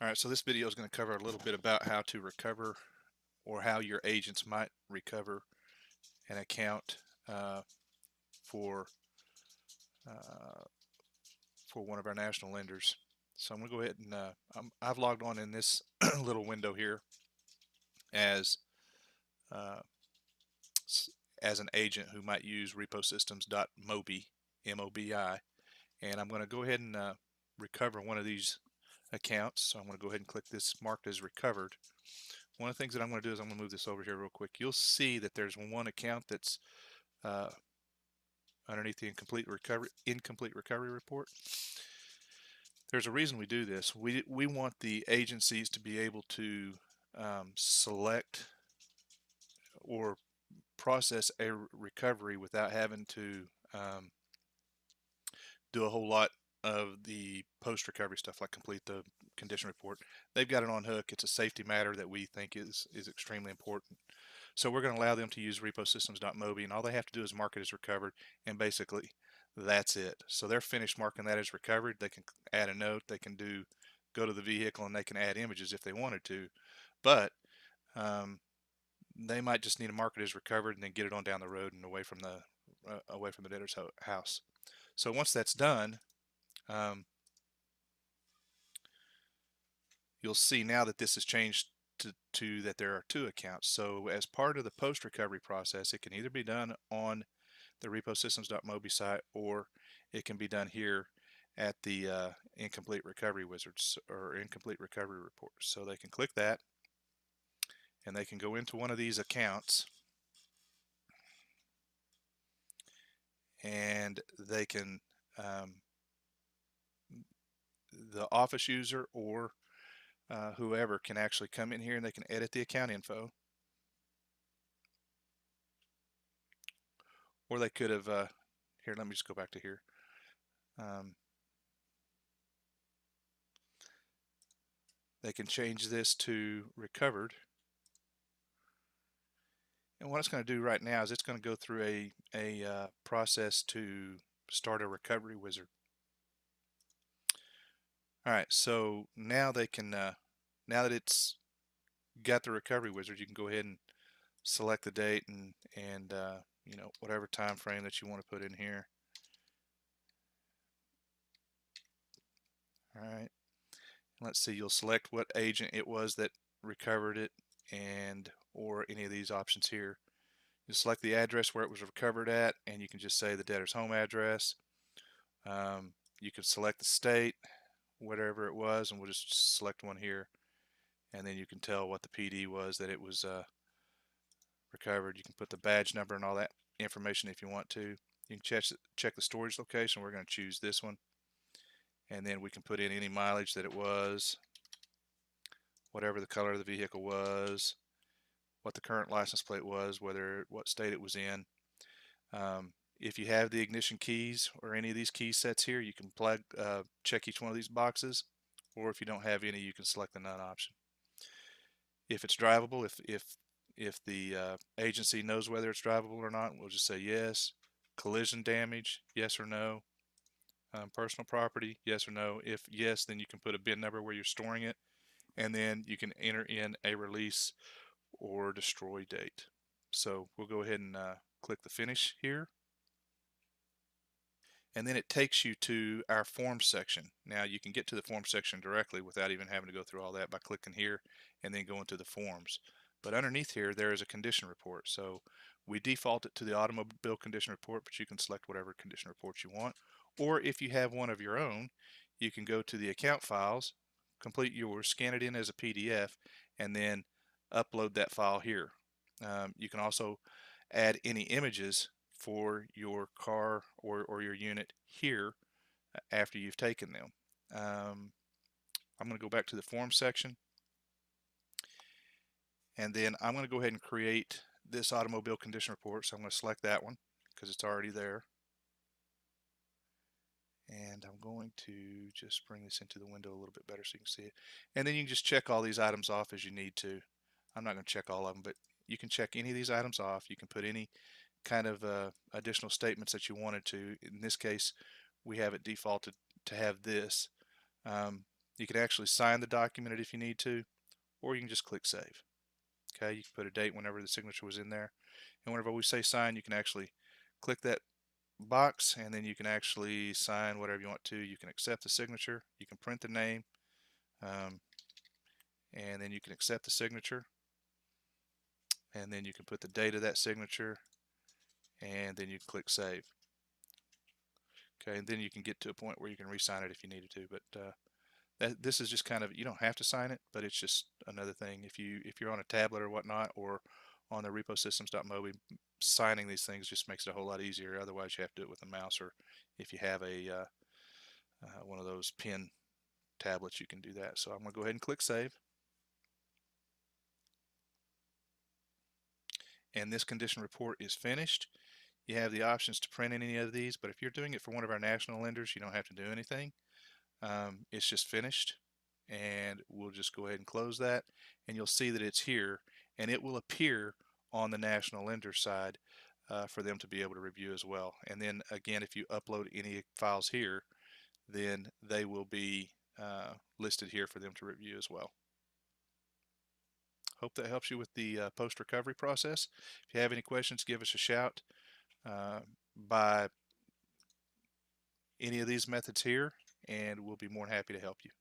All right, so this video is going to cover a little bit about how to recover or how your agents might recover an account uh, for uh, for one of our national lenders. So I'm going to go ahead and I've logged on in this little window here as uh, as an agent who might use reposystems.mobi, M-O-B-I, and I'm going to go ahead and recover one of these accounts. So I'm going to go ahead and click this marked as recovered. One of the things that I'm going to do is I'm going to move this over here real quick. You'll see that there's one account that's uh, underneath the incomplete recovery report. There's a reason we do this. We want the agencies to be able to select or process a recovery without having to do a whole lot of the post recovery stuff like complete the condition report. They've got it on hook. It's a safety matter that we think is extremely important. So we're going to allow them to use reposystems.mobi, and all they have to do is mark it as recovered, and basically that's it. So they're finished marking that as recovered. They can add a note. They can go to the vehicle, and they can add images if they wanted to, but um, they might just need to mark it as recovered and then get it on down the road and away from the debtor's house. So once that's done, um, you'll see now that this has changed to that there are two accounts. So as part of the post recovery process, it can either be done on the reposystems.mobi site, or it can be done here at the incomplete recovery wizards or incomplete recovery report. So they can click that and they can go into one of these accounts and they can the office user or whoever can actually come in here and they can edit the account info, or they could have here, let me just go back to here. They can change this to recovered, and what it's going to do right now is it's going to go through a process to start a recovery wizard. All right, so now they can now that it's got the recovery wizard, you can go ahead and select the date and you know, whatever time frame that you want to put in here. All right, let's see, you'll select what agent it was that recovered it, and or any of these options here. You select the address where it was recovered at, and you can just say the debtor's home address. You can select the state, whatever it was, and we'll just select one here, and then you can tell what the PD was that it was recovered. You can put the badge number and all that information if you want to. You can check the storage location. We're going to choose this one, and then we can put in any mileage that it was, whatever the color of the vehicle was, what the current license plate was, what state it was in. If you have the ignition keys or any of these key sets here, you can check each one of these boxes, or if you don't have any, you can select the none option. If it's drivable, if the agency knows whether it's drivable or not, we'll just say yes. Collision damage, yes or no. Personal property, yes or no. If yes, then you can put a bin number where you're storing it, and then you can enter in a release or destroy date. So we'll go ahead and click the finish here, and then it takes you to our forms section. Now you can get to the forms section directly without even having to go through all that by clicking here and then going to the forms. But underneath here there is a condition report. So we default it to the automobile condition report, but you can select whatever condition report you want. Or if you have one of your own, you can go to the account files, complete yours, scan it in as a PDF, and then upload that file here. You can also add any images for your car or your unit here after you've taken them. I'm going to go back to the form section, and then I'm going to go ahead and create this automobile condition report. So I'm going to select that one because it's already there, and I'm going to just bring this into the window a little bit better so you can see it, and then you can just check all these items off as you need to. I'm not going to check all of them, but you can check any of these items off. You can put any kind of additional statements that you wanted to. In this case, we have it defaulted to have this. You can actually sign the document if you need to, or you can just click save. Okay, you can put a date whenever the signature was in there. And whenever we say sign, you can actually click that box and then you can actually sign whatever you want to. You can accept the signature, you can print the name, um, and then you can accept the signature, and then you can put the date of that signature, and then you can click save. Okay, and then you can get to a point where you can re-sign it if you needed to. But this is just kind of, you don't have to sign it, but it's just another thing. If you're on a tablet or whatnot, or on the reposystems.mobi, signing these things just makes it a whole lot easier. Otherwise, you have to do it with a mouse, or if you have a one of those pen tablets, you can do that. So I'm going to go ahead and click save. And this condition report is finished. You have the options to print any of these, but if you're doing it for one of our national lenders, you don't have to do anything. It's just finished, and we'll just go ahead and close that, and you'll see that it's here, and it will appear on the national lender side for them to be able to review as well. And then again, if you upload any files here, then they will be listed here for them to review as well. Hope that helps you with the post-recovery process. If you have any questions, give us a shout by any of these methods here, and we'll be more than happy to help you.